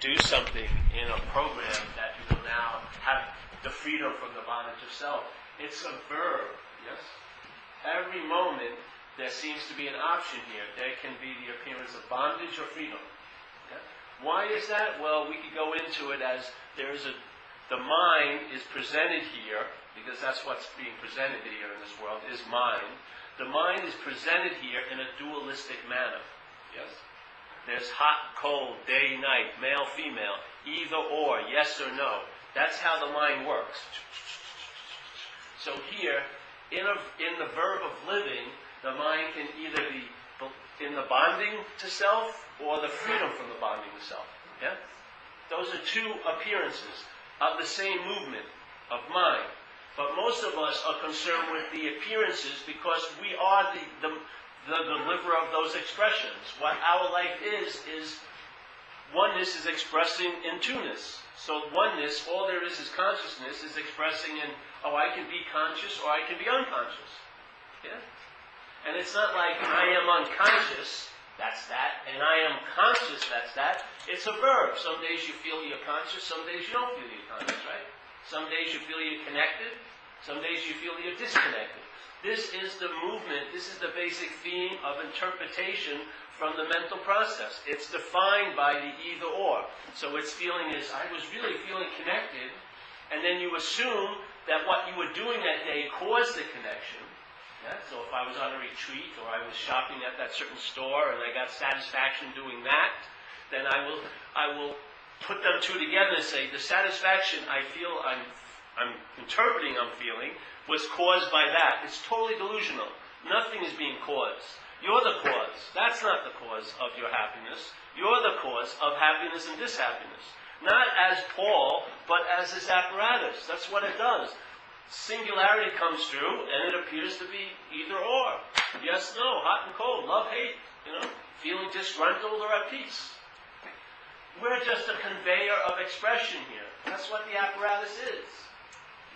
do something in a program that you will now have the freedom from the bondage of self. It's a verb, yes? Every moment there seems to be an option here. There can be the appearance of bondage or freedom. Okay? Why is that? Well, we could go into it as the mind is presented here, because that's what's being presented here in this world, is mind. The mind is presented here in a dualistic manner. Yes? There's hot, cold, day, night, male, female, either or, yes or no. That's how the mind works. So here, in the verb of living, the mind can either be in the bonding to self or the freedom from the bonding to self. Yeah? Those are two appearances of the same movement of mind. But most of us are concerned with the appearances because we are the deliverer of those expressions. What our life is oneness is expressing in two-ness. So oneness, all there is consciousness, is expressing in, I can be conscious or I can be unconscious. Yeah? And it's not like I am unconscious, that's that, and I am conscious, that's that. It's a verb. Some days you feel you're conscious, some days you don't feel you're conscious, right? Some days you feel you're connected, some days you feel you're disconnected. This is the movement, this is the basic theme of interpretation from the mental process. It's defined by the either or. So its feeling is, I was really feeling connected, and then you assume that what you were doing that day caused the connection. Yeah? So if I was on a retreat, or I was shopping at that certain store, and I got satisfaction doing that, then I will put them two together and say, the satisfaction I feel I'm interpreting I'm feeling was caused by that. It's totally delusional. Nothing is being caused. You're the cause. That's not the cause of your happiness. You're the cause of happiness and dishappiness. Not as Paul, but as this apparatus. That's what it does. Singularity comes through, and it appears to be either or. Yes, no, hot and cold, love, hate, feeling disgruntled or at peace. We're just a conveyor of expression here. That's what the apparatus is.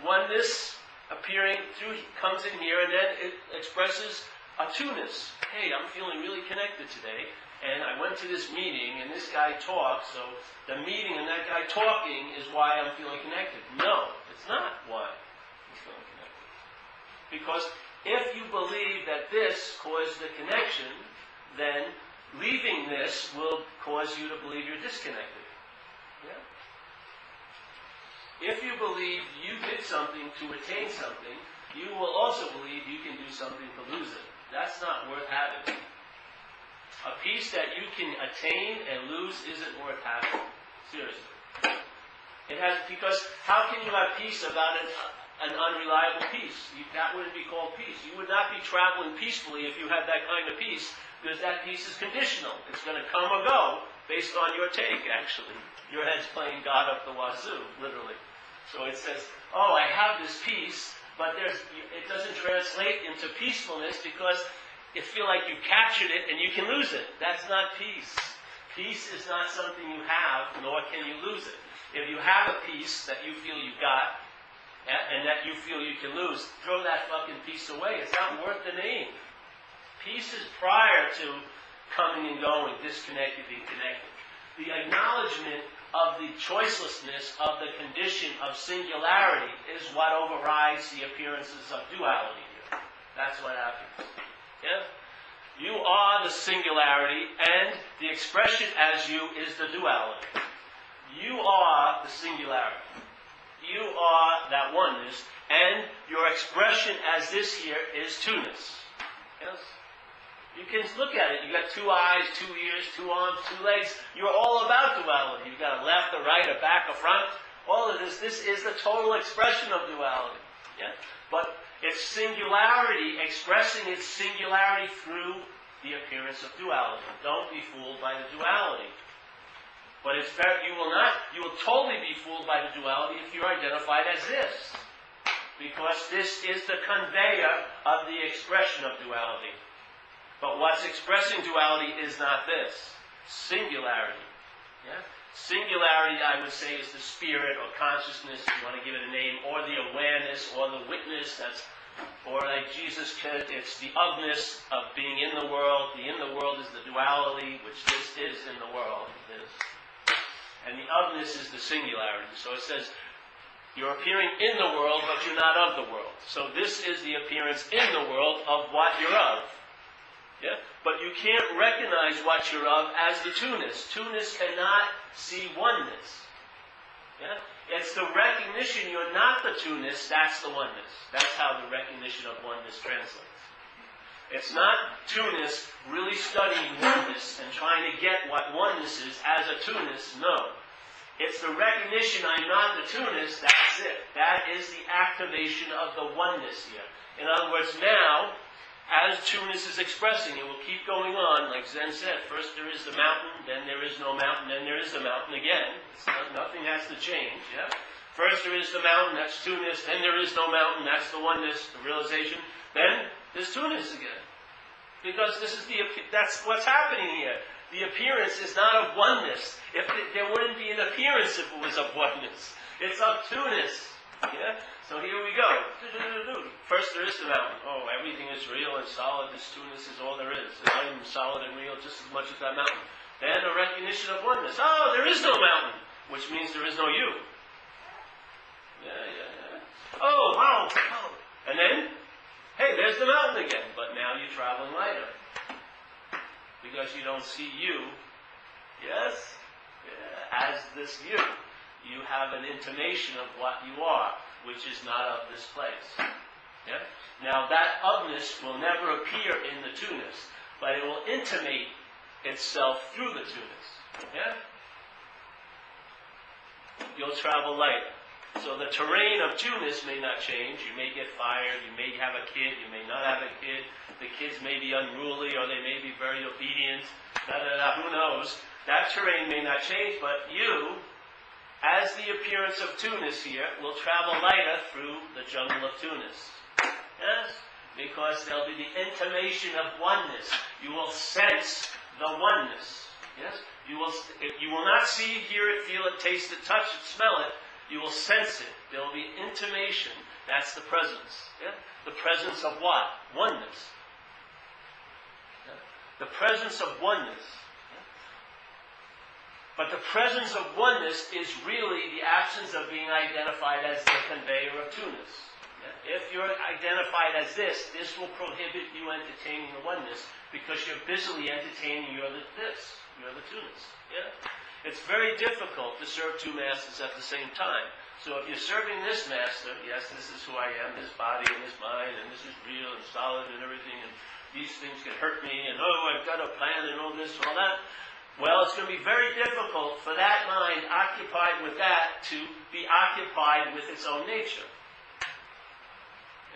Oneness appearing through comes in here, and then it expresses a two-ness. Hey, I'm feeling really connected today, and I went to this meeting, and this guy talked, so the meeting and that guy talking is why I'm feeling connected. No, it's not why he's feeling connected. Because if you believe that this caused the connection, then leaving this will cause you to believe you're disconnected. Yeah? If you believe you did something to attain something, you will also believe you can do something to lose it. That's not worth having. A peace that you can attain and lose isn't worth having. Seriously. Because how can you have peace about an unreliable peace? That wouldn't be called peace. You would not be traveling peacefully if you had that kind of peace, because that peace is conditional. It's going to come or go based on your take, actually. Your head's playing God up the wazoo, literally. So it says, I have this peace, but it doesn't translate into peacefulness because you feel like you captured it and you can lose it. That's not peace. Peace is not something you have, nor can you lose it. If you have a peace that you feel you got, and that you feel you can lose, throw that fucking peace away. It's not worth the name. Peace is prior to coming and going, disconnected and connected. The acknowledgement of the choicelessness of the condition of singularity is what overrides the appearances of duality here. That's what happens. Yeah? You are the singularity, and the expression as you is the duality. You are the singularity. You are that oneness, and your expression as this here is two-ness. Yes? You can look at it. You got two eyes, 2 ears, 2 arms, 2 legs. You're all about duality. You've got a left, a right, a back, a front. All of this is the total expression of duality. Yeah? But it's singularity expressing its singularity through the appearance of duality. Don't be fooled by the duality. But you will totally be fooled by the duality if you're identified as this. Because this is the conveyor of the expression of duality. But what's expressing duality is not this. Singularity. Yeah? Singularity, I would say, is the spirit or consciousness, if you want to give it a name, or the awareness, or the witness. Or like Jesus said, it's the of-ness of being in the world. The in the world is the duality, which this is in the world. This. And the ofness is the singularity. So it says, you're appearing in the world, but you're not of the world. So this is the appearance in the world of what you're of. Yeah? But you can't recognize what you're of as the two-ness. Two-ness cannot see oneness. Yeah? It's the recognition you're not the two-ness, that's the oneness. That's how the recognition of oneness translates. It's not two-ness really studying oneness and trying to get what oneness is as a two-ness. No. It's the recognition I'm not the two-ness, that's it. That is the activation of the oneness here. In other words, now, as two-ness is expressing, it will keep going on, like Zen said. First there is the mountain, then there is no mountain, then there is the mountain again. Nothing has to change. Yeah? First there is the mountain, that's two-ness, then there is no mountain, that's the oneness, the realization. Then there's two-ness again. Because that's what's happening here. The appearance is not of oneness. There wouldn't be an appearance if it was of oneness. It's of two-ness. Yeah? So here we go. First there is the mountain. Oh, everything is real and solid. This two-ness is all there is. I am solid and real just as much as that mountain. Then a recognition of oneness. Oh, there is no mountain, which means there is no you. Yeah. Oh, wow. And then, hey, there's the mountain again. But now you're traveling lighter. Because you don't see you, yes, as this you. You have an intimation of what you are, which is not of this place. Yeah? Now that ofness will never appear in the two-ness, but it will intimate itself through the two-ness. Yeah? You'll travel lighter. So the terrain of two-ness may not change. You may get fired, you may have a kid, you may not have a kid. The kids may be unruly or they may be very obedient. Who knows? That terrain may not change, but you, as the appearance of two-ness here, will travel lighter through the jungle of two-ness. Yes? Because there'll be the intimation of oneness. You will sense the oneness. Yes? You will not see it, hear it, feel it, taste it, touch it, smell it. You will sense it. There will be intimation. That's the presence. Yeah? The presence of what? Oneness. Yeah? The presence of oneness. Yeah? But the presence of oneness is really the absence of being identified as the conveyor of two-ness. Yeah? If you're identified as this will prohibit you entertaining the oneness because you're busily entertaining you're the two-ness. Yeah? It's very difficult to serve two masters at the same time. So if you're serving this master, yes, this is who I am, this body and this mind, and this is real and solid and everything, and these things can hurt me, and I've got a plan and all this and all that. Well, it's going to be very difficult for that mind occupied with that to be occupied with its own nature.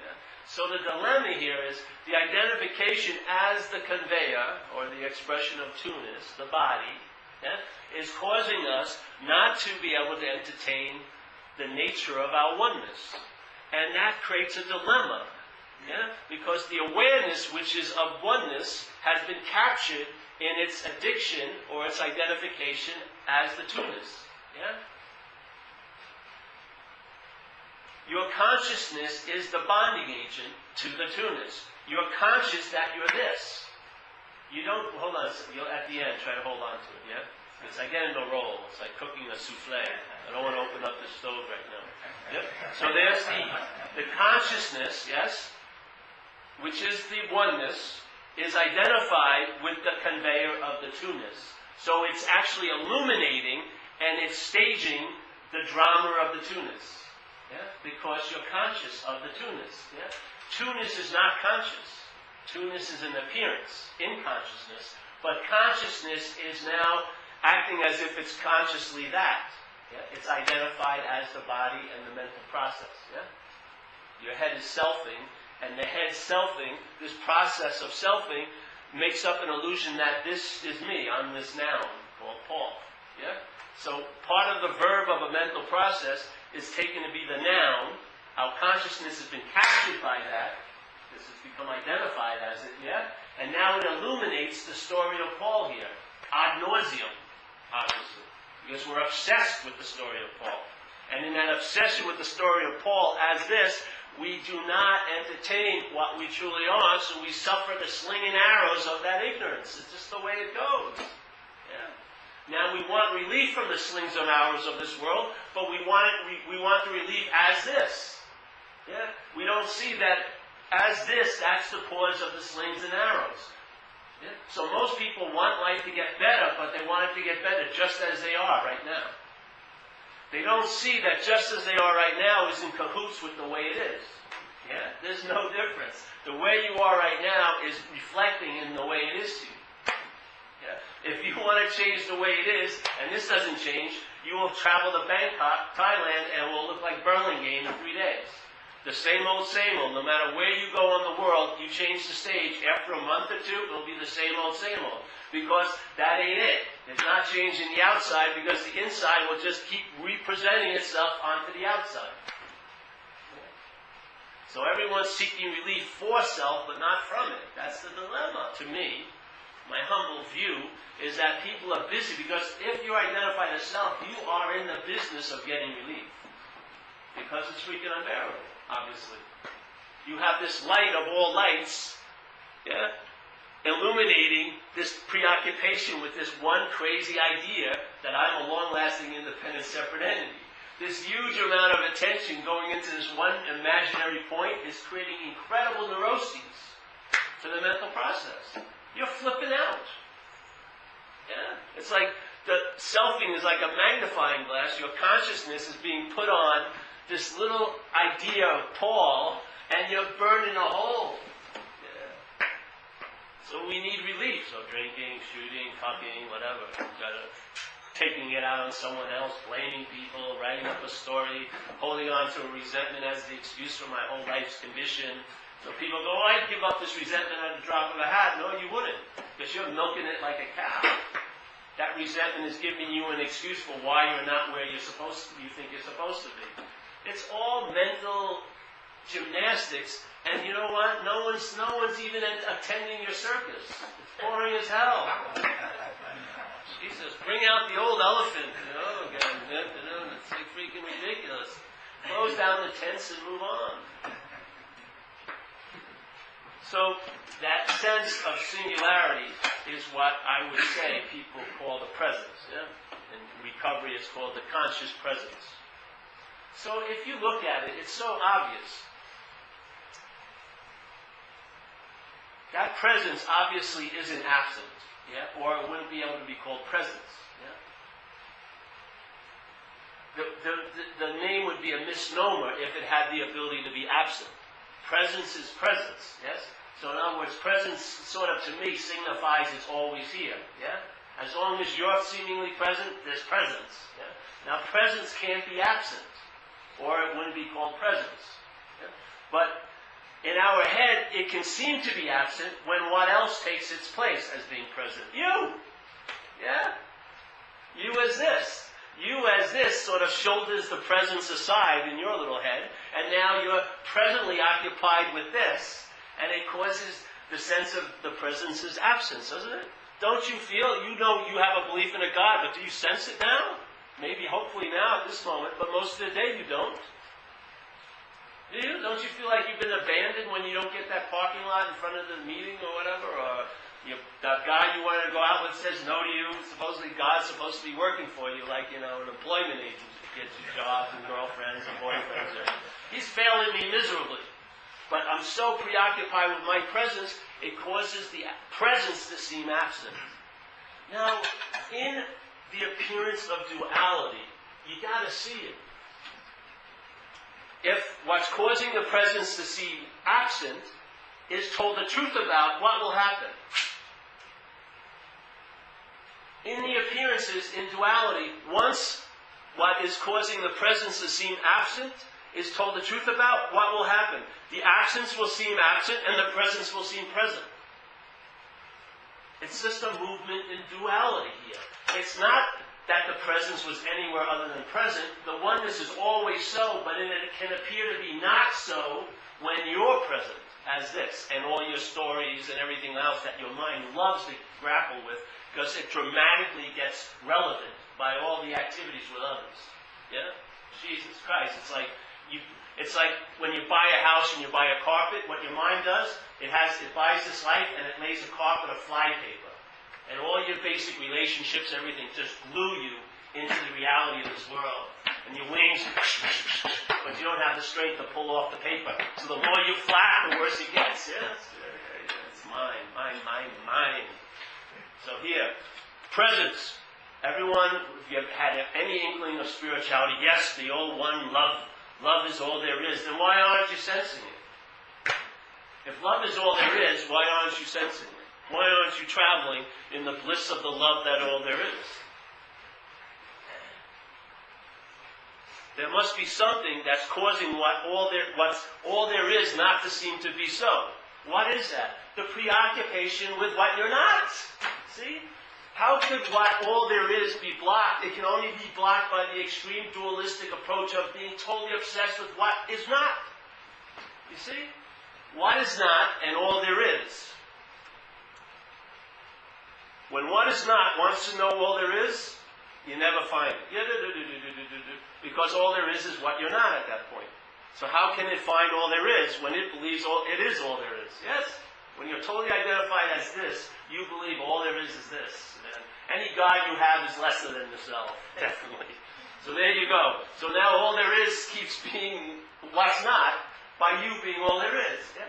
Yeah? So the dilemma here is the identification as the conveyor, or the expression of two-ness, the body, yeah, is causing us not to be able to entertain the nature of our oneness. And that creates a dilemma. Yeah? Because the awareness which is of oneness has been captured in its addiction or its identification as the two-ness. Yeah? Your consciousness is the bonding agent to the two-ness. You're conscious that you're this. You don't, hold on, you'll at the end try to hold on to it, yeah? Because I get in the roll. It's like cooking a souffle. I don't want to open up the stove right now. Yep. So there's the consciousness, yes, which is the oneness, is identified with the conveyor of the two-ness. So it's actually illuminating and it's staging the drama of the two-ness. Yeah? Because you're conscious of the two-ness. Yeah? Two-ness is not conscious. Two-ness is an appearance in consciousness, but consciousness is now acting as if it's consciously that. Yeah? It's identified as the body and the mental process. Yeah? Your head is selfing, and the head selfing, this process of selfing, makes up an illusion that this is me. I'm this noun called Paul. Yeah? So part of the verb of a mental process is taken to be the noun. Our consciousness has been captured by that. This has become identified as it, yeah? And now it illuminates the story of Paul here. Ad nauseum, obviously. Because we're obsessed with the story of Paul. And in that obsession with the story of Paul as this, we do not entertain what we truly are, so we suffer the slinging arrows of that ignorance. It's just the way it goes. Yeah? Now we want relief from the slings and arrows of this world, but we want the relief as this. Yeah? We don't see that as this, that's the cause of the slings and arrows. Yeah? So most people want life to get better, but they want it to get better just as they are right now. They don't see that just as they are right now is in cahoots with the way it is. Yeah? There's no difference. The way you are right now is reflecting in the way it is to you. Yeah? If you want to change the way it is, and this doesn't change, you will travel to Bangkok, Thailand, and it will look like Burlingame in 3 days. The same old, no matter where you go in the world, you change the stage. After a month or two, it'll be the same old. Because that ain't it. It's not changing the outside, because the inside will just keep representing itself onto the outside. So everyone's seeking relief for self, but not from it. That's the dilemma. To me, my humble view is that people are busy, because if you identify as self, you are in the business of getting relief. Because it's freaking unbearable, obviously. You have this light of all lights, yeah, illuminating this preoccupation with this one crazy idea that I'm a long-lasting, independent, separate entity. This huge amount of attention going into this one imaginary point is creating incredible neuroses to the mental process. You're flipping out. Yeah? It's like the selfing is like a magnifying glass. Your consciousness is being put on this little idea of Paul, and you're burning a hole. Yeah. So we need relief. So drinking, shooting, fucking, whatever. Taking it out on someone else, blaming people, writing up a story, holding on to a resentment as the excuse for my whole life's condition. So people go, oh, I'd give up this resentment at the drop of a hat. No, you wouldn't, because you're milking it like a cow. That resentment is giving you an excuse for why you're not where you think you're supposed to be. It's all mental gymnastics, and you know what? No one's even attending your circus. It's boring as hell. Jesus, bring out the old elephant, again. It's like freaking ridiculous. Close down the tents and move on. So that sense of singularity is what I would say people call the presence. Yeah? In recovery, it's called the conscious presence. So if you look at it, it's so obvious. That presence obviously isn't absent. Yeah? Or it wouldn't be able to be called presence. Yeah? The name would be a misnomer if it had the ability to be absent. Presence is presence. Yes? So in other words, presence sort of to me signifies it's always here. Yeah? As long as you're seemingly present, there's presence. Yeah? Now presence can't be absent, or it wouldn't be called presence. Yeah? But in our head, it can seem to be absent when what else takes its place as being present? You! Yeah? You as this. You as this sort of shoulders the presence aside in your little head, and now you're presently occupied with this, and it causes the sense of the presence's absence, doesn't it? Don't you feel, you know you have a belief in a God, but do you sense it now? Maybe, hopefully now at this moment, but most of the day you don't. Do you? Don't you feel like you've been abandoned when you don't get that parking lot in front of the meeting or whatever? Or that guy you wanted to go out with says no to you. Supposedly God's supposed to be working for you, like, an employment agent gets you jobs and girlfriends and boyfriends. He's failing me miserably. But I'm so preoccupied with my presence, it causes the presence to seem absent. Now, in the appearance of duality, you got to see it. If what's causing the presence to seem absent is told the truth about, what will happen? In the appearances, in duality, once what is causing the presence to seem absent is told the truth about, what will happen? The absence will seem absent and the presence will seem present. It's just a movement in duality here. It's not that the presence was anywhere other than present. The oneness is always so, but it can appear to be not so when you're present as this, and all your stories and everything else that your mind loves to grapple with, because it dramatically gets relevant by all the activities with others. Yeah? Jesus Christ. It's like when you buy a house and you buy a carpet, what your mind does, it buys this light and it lays a carpet of fly paper. And all your basic relationships, everything, just glue you into the reality of this world. And your wings, but you don't have the strength to pull off the paper. So the more you flap, the worse it gets. Yes, it's mine. So here, presence. Everyone, if you have had any inkling of spirituality, yes, the old one, love is all there is, then why aren't you sensing it? If love is all there is, why aren't you sensing it? Why aren't you traveling in the bliss of the love that all there is? There must be something that's causing what's all there is not to seem to be so. What is that? The preoccupation with what you're not. See? How could what all there is be blocked? It can only be blocked by the extreme dualistic approach of being totally obsessed with what is not. You see? What is not and all there is. When what is not wants to know all there is, you never find it. Because all there is what you're not at that point. So how can it find all there is when it believes it is all there is? Yes? When you're totally identified as this, you believe all there is this. And any God you have is lesser than yourself. Definitely. So there you go. So now all there is keeps being what's not by you being all there is. Yeah?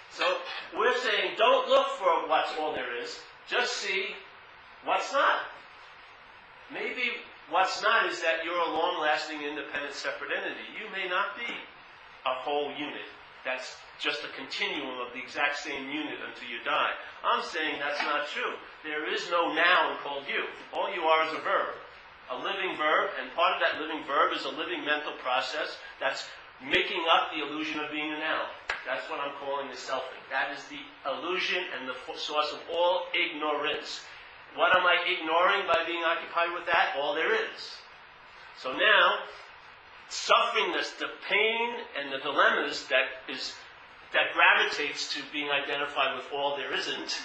So we're saying don't look for what's all there is. Just see what's not. Maybe what's not is that you're a long-lasting, independent, separate entity. You may not be a whole unit. That's just a continuum of the exact same unit until you die. I'm saying that's not true. There is no noun called you. All you are is a verb. A living verb, and part of that living verb is a living mental process that's making up the illusion of being a noun. That's what I'm calling the selfing. That is the illusion and the source of all ignorance. What am I ignoring by being occupied with that? All there is. So now, suffering the pain and the dilemmas that gravitates to being identified with all there isn't,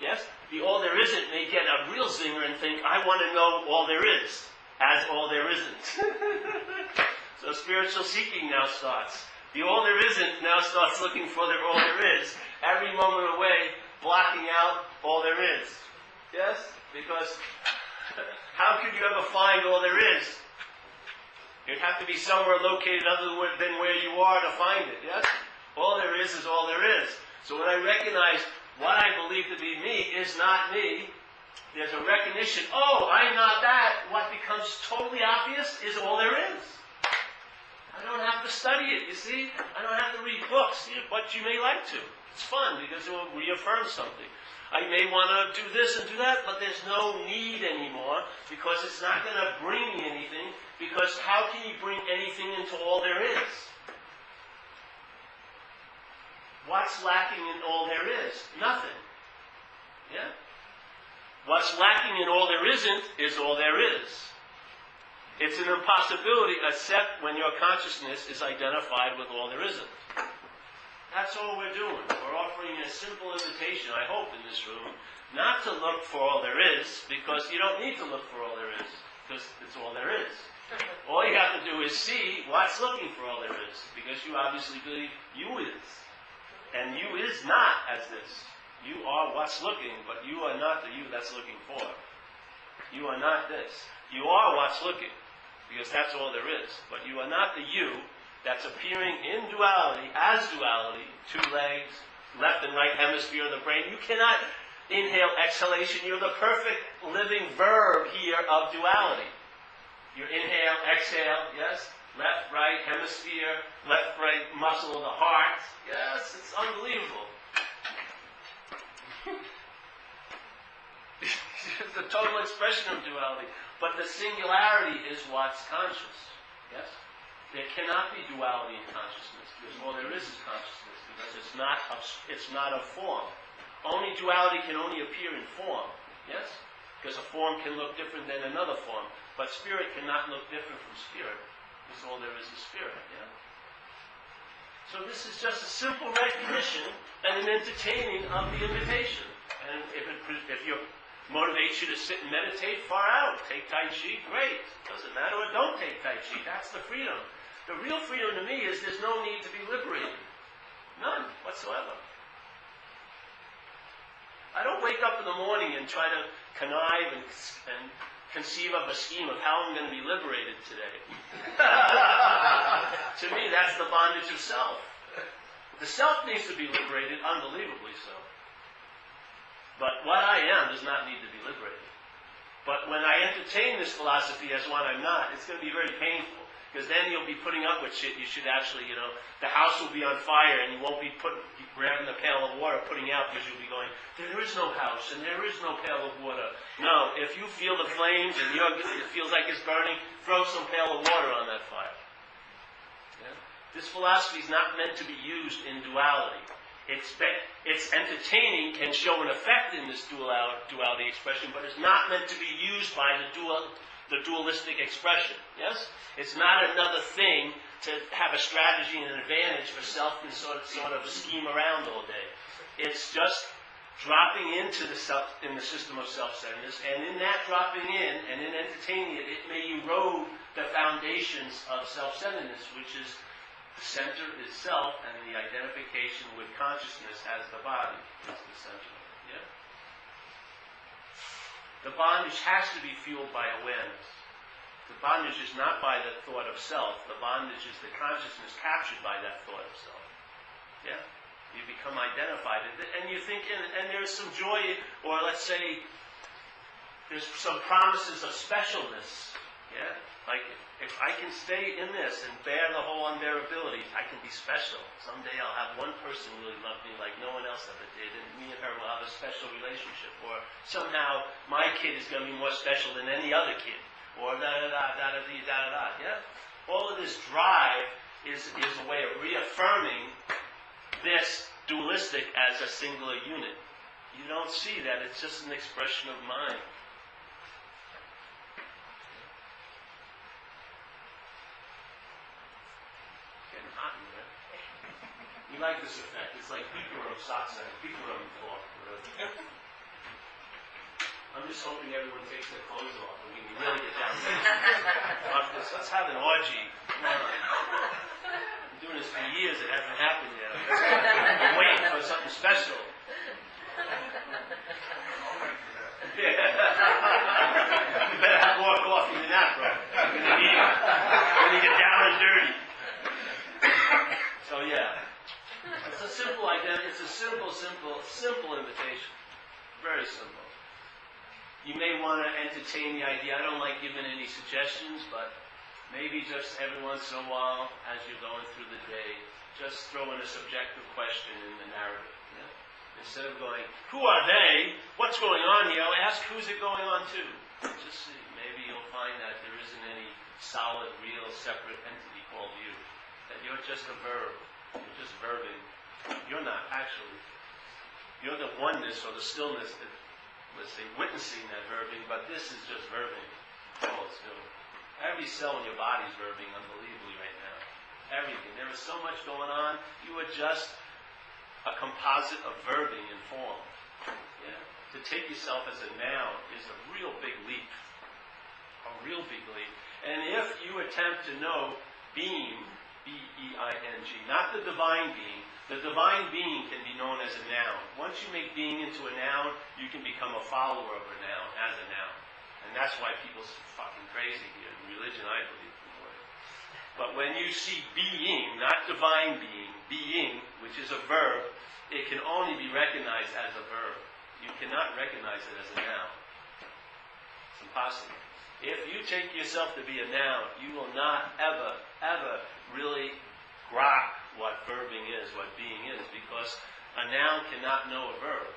yes? The all there isn't may get a real zinger and think, I want to know all there is, as all there isn't. So spiritual seeking now starts. The all there isn't now starts looking for the all there is. Every moment away, blocking out all there is. Yes? Because how could you ever find all there is? You'd have to be somewhere located other than where you are to find it. Yes? All there is all there is. So when I recognize what I believe to be me is not me, there's a recognition, oh, I'm not that. What becomes totally obvious is all there is. I don't have to study it, you see? I don't have to read books, but you may like to. It's fun because it will reaffirm something. I may want to do this and do that, but there's no need anymore because it's not going to bring me anything, because how can you bring anything into all there is? What's lacking in all there is? Nothing. Yeah? What's lacking in all there isn't is all there is. It's an impossibility except when your consciousness is identified with all there isn't. That's all we're doing. We're offering a simple invitation, I hope, in this room, not to look for all there is, because you don't need to look for all there is, because it's all there is. All you have to do is see what's looking for all there is, because you obviously believe you is. And you is not as this. You are what's looking, but you are not the you that's looking for. You are not this. You are what's looking, because that's all there is. But you are not the you that's appearing in duality, as duality, two legs, left and right hemisphere of the brain. You cannot inhale, exhalation. You're the perfect living verb here of duality. You inhale, exhale, yes? Left, right hemisphere, left, right muscle of the heart. Yes, it's unbelievable. It's the total expression of duality. But the singularity is what's conscious. Yes? There cannot be duality in consciousness, because all there is consciousness, because it's not a form. Only duality can only appear in form, yes? Because a form can look different than another form, but spirit cannot look different from spirit, because all there is spirit, yeah? So this is just a simple recognition and an entertaining of the invitation. And if you motivates you to sit and meditate, far out. Take Tai Chi, great. Doesn't matter, or don't take Tai Chi. That's the freedom. The real freedom to me is there's no need to be liberated. None whatsoever. I don't wake up in the morning and try to connive and conceive of a scheme of how I'm going to be liberated today. To me, that's the bondage of self. The self needs to be liberated, unbelievably so. But what I am does not need to be liberated. But when I entertain this philosophy as one I'm not, it's going to be very painful. Because then you'll be putting up with shit you should actually, the house will be on fire and you won't be grabbing a pail of water, putting out because you'll be going, there is no house and there is no pail of water. No, if you feel the flames and it feels like it's burning, throw some pail of water on that fire. Yeah? This philosophy is not meant to be used in duality. It's entertaining, can show an effect in this duality expression, but it's not meant to be used by the dualistic expression. Yes? It's not another thing to have a strategy and an advantage for self and sort of scheme around all day. It's just dropping into the system of self-centeredness, and in that dropping in and in entertaining it, it may erode the foundations of self-centeredness, which is the center is self, and the identification with consciousness as the body is the center. Yeah? The bondage has to be fueled by awareness. The bondage is not by the thought of self. The bondage is the consciousness captured by that thought of self. Yeah? You become identified. And you think, and there's some joy, or let's say, there's some promises of specialness. Yeah? Like, if I can stay in this and bear the whole unbearability, I can be special. Someday I'll have one person really love me like no one else ever did, and me and her will have a special relationship. Or somehow my kid is going to be more special than any other kid. Or da-da-da-da-da-da-da-da. Yeah? All of this drive is a way of reaffirming this dualistic as a singular unit. You don't see that. It's just an expression of mind. You like this effect. It's like Bikram Satsang, Bikram talk. I'm just hoping everyone takes their clothes off and we can really get down to this. Let's have an orgy. Come on. I'm doing this for years. It hasn't happened yet. I'm waiting for something special. Yeah. You better have more coffee than that, bro. You're going to need it. When you get down and dirty. So, yeah. It's a simple identity. It's a simple invitation. Very simple. You may want to entertain the idea. I don't like giving any suggestions, but maybe just every once in a while, as you're going through the day, just throw in a subjective question in the narrative. Yeah? Instead of going, who are they? What's going on here? Ask, who's it going on to? Just see. Maybe you'll find that there isn't any solid, real, separate entity called you. That you're just a verb. You're just verbing. You're not, actually. You're the oneness or the stillness that, let's say, witnessing that verbing, but this is just verbing. That's all it's doing. Every cell in your body is verbing unbelievably right now. Everything. There is so much going on. You are just a composite of verbing and form. Yeah? To take yourself as a noun is a real big leap. A real big leap. And if you attempt to know being, B-E-I-N-G, not the divine being. The divine being can be known as a noun. Once you make being into a noun, you can become a follower of a noun as a noun. And that's why people's fucking crazy here in religion, I believe. But when you see being, not divine being, which is a verb, it can only be recognized as a verb. You cannot recognize it as a noun. It's impossible. If you take yourself to be a noun, you will not ever, ever really grok what verbing is, what being is, because a noun cannot know a verb.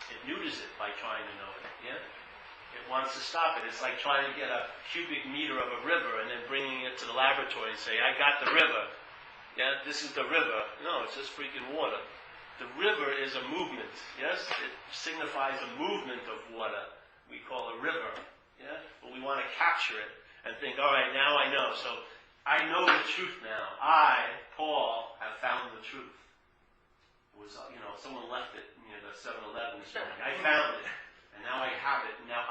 It neuters it by trying to know it. Yeah? It wants to stop it. It's like trying to get a cubic meter of a river and then bringing it to the laboratory and say, I got the river. Yeah, this is the river. No, it's just freaking water. The river is a movement. Yes? It signifies a movement of water. We call a river. Yeah? But we want to capture it and think, all right, now I know. So I know the truth now. I, Paul, have found the truth. It was, someone left it near the 7-Eleven this morning. I found it. And now I have it. Now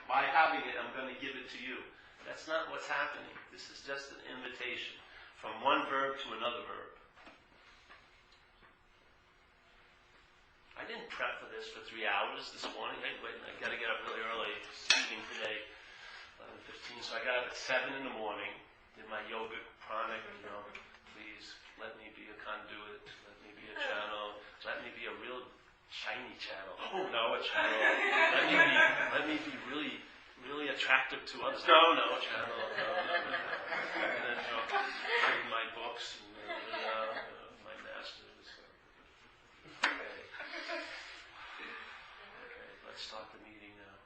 by having it, I'm going to give it to you. That's not what's happening. This is just an invitation from one verb to another verb. I I didn't prep for this for 3 hours this morning. I got to get up really early, speaking today, 11:15. So I got up at 7 in the morning, did my yoga pranic, please let me be a conduit, let me be a channel, let me be a real shiny channel. Oh no, a channel. Let me be really, really attractive to others. No, channel. No. And then read my books and my masters. Okay, let's start the meeting now.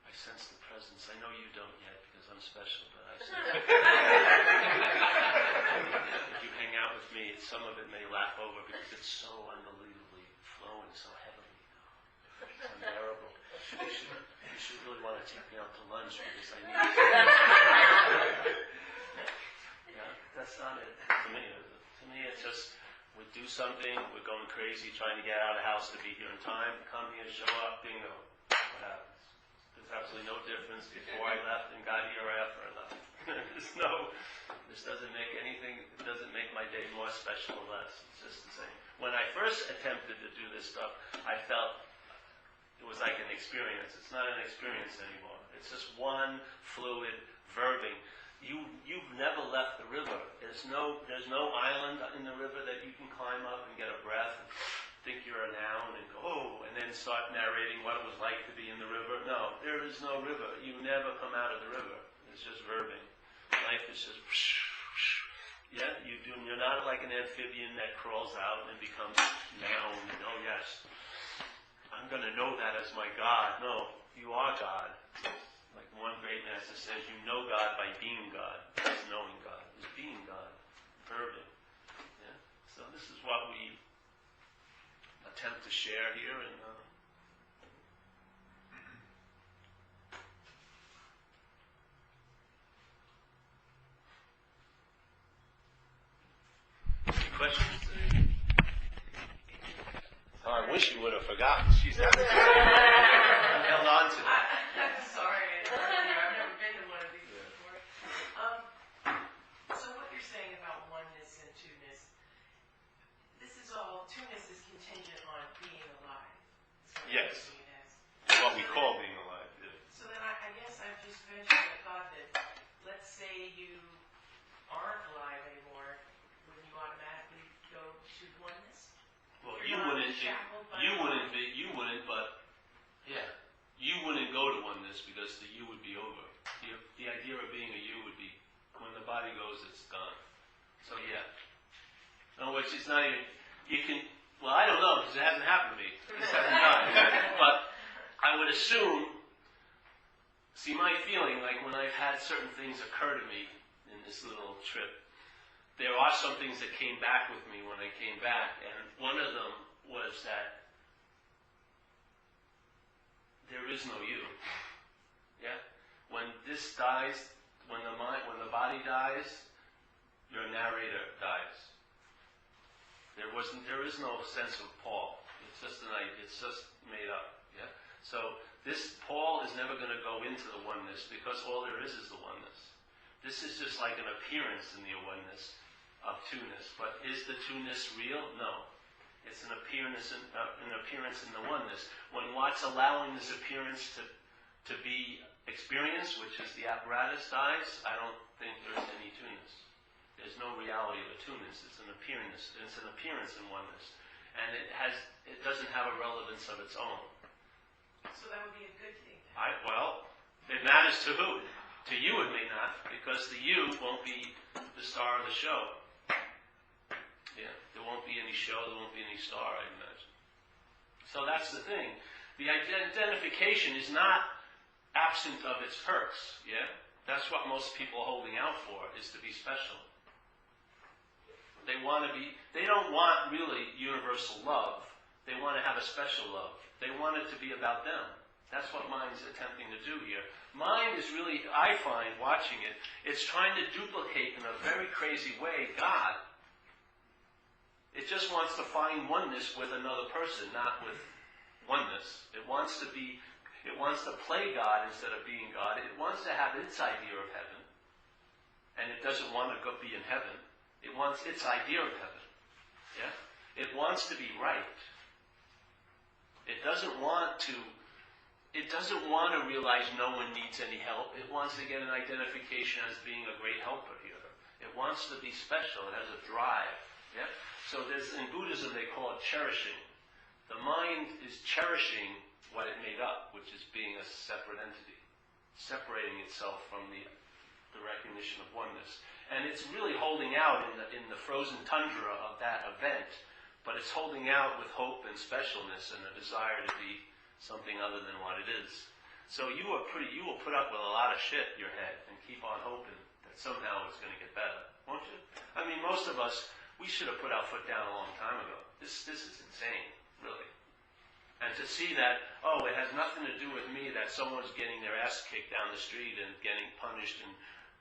I sense the presence. I know you don't yet because I'm special, but I sense it. If you hang out with me, some of it may lap over because it's so unbelievably flowing so heavily. It's unbearable. You should really want to take me out to lunch because I need it. Yeah, that's not it to me. To me, it's just we do something, we're going crazy, trying to get out of the house to be here in time, come here, show up, bingo. What happens? There's absolutely no difference before I left and got here or after I left. This doesn't make anything, it doesn't make my day more special or less. It's just the same. When I first attempted to do this stuff, I felt it was like an experience. It's not an experience anymore. It's just one fluid verbing. You've never left the river. There's no island in the river that you can climb up and get a breath, and think you're a noun and go, oh, and then start narrating what it was like to be in the river. No, there is no river. You never come out of the river. It's just verbing. Life is just yeah, you're not like an amphibian that crawls out and becomes noun. Oh yes, I'm going to know that as my God. No, you are God. Like one great master says, you know God by being God. That's knowing God. It's being God. Verbing. Yeah? So this is what we attempt to share here. And questions? Oh, I wish you would have forgotten. She's held on to it. I'm sorry. I've never been to one of these before. So what you're saying about oneness and two-ness, two-ness is contingent on being alive. Yes. What we call being alive. Yeah. So then I guess I've just ventured the thought that, let's say you aren't alive anymore, would you automatically go to oneness? Well, you wouldn't go to oneness because the you would be over. The idea of being a you would be when the body goes, it's gone. So yeah. In other words, it's not even, you can, well, I don't know because it hasn't happened to me. This hasn't done. But I would assume, see my feeling, like when I've had certain things occur to me in this little trip, there are some things that came back with me when I came back, and one of them was that there is no you. Yeah? When this dies, when the body dies, your narrator dies. There is no sense of Paul. It's just made up. Yeah? So this Paul is never going to go into the oneness because all there is the oneness. This is just like an appearance in the oneness of two-ness. But is the two-ness real? No. It's an appearance in the oneness. When what's allowing this appearance to be experienced, which is the apparatus, dies, I don't think there's any two-ness. There's no reality of a two-ness. It's an appearance. It's an appearance in oneness. And it doesn't have a relevance of its own. So that would be a good thing. Well, it matters to who? To you it may not, because the you won't be the star of the show. Yeah, there won't be any show, there won't be any star, I imagine. So that's the thing. The identification is not absent of its perks, yeah? That's what most people are holding out for, is to be special. They don't want really universal love. They want to have a special love. They want it to be about them. That's what mind's attempting to do here. Mind is really, I find, watching it, it's trying to duplicate in a very crazy way God. It just wants to find oneness with another person, not with oneness. It wants to play God instead of being God. It wants to have its idea of heaven. And it doesn't want to go be in heaven. It wants its idea of heaven. Yeah? It wants to be right. It doesn't want to realize no one needs any help. It wants to get an identification as being a great helper here. It wants to be special. It has a drive. Yeah? So in Buddhism they call it cherishing. The mind is cherishing what it made up, which is being a separate entity, separating itself from the recognition of oneness. And it's really holding out in the frozen tundra of that event, but it's holding out with hope and specialness and a desire to be something other than what it is. So you will put up with a lot of shit in your head and keep on hoping that somehow it's going to get better, won't you? I mean, most of us, we should have put our foot down a long time ago. This is insane, really. And to see that, it has nothing to do with me that someone's getting their ass kicked down the street and getting punished and